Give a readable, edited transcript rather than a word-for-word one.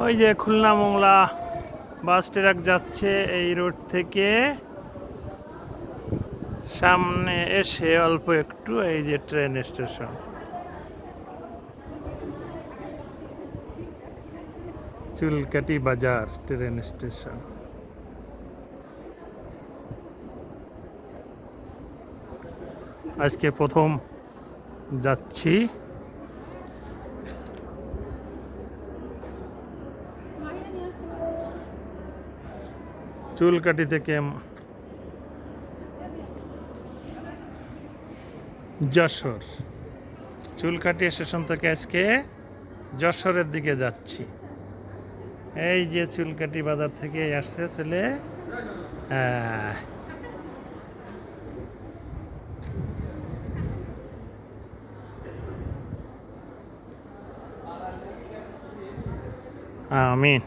ওই যে Khulna Mongla bus truck যাচ্ছে এই রোড থেকে সামনে এসে অল্প একটু এই যে ট্রেন স্টেশন চুলকাটি বাজার ট্রেন স্টেশন। আজকে প্রথম যাচ্ছি। চুলকাটি থেকে যশোর, চুলকাটি স্টেশন থেকে আজকে যশোরের দিকে যাচ্ছি। এই যে চুলকাটি বাজার থেকে আসছে চলে আমিন।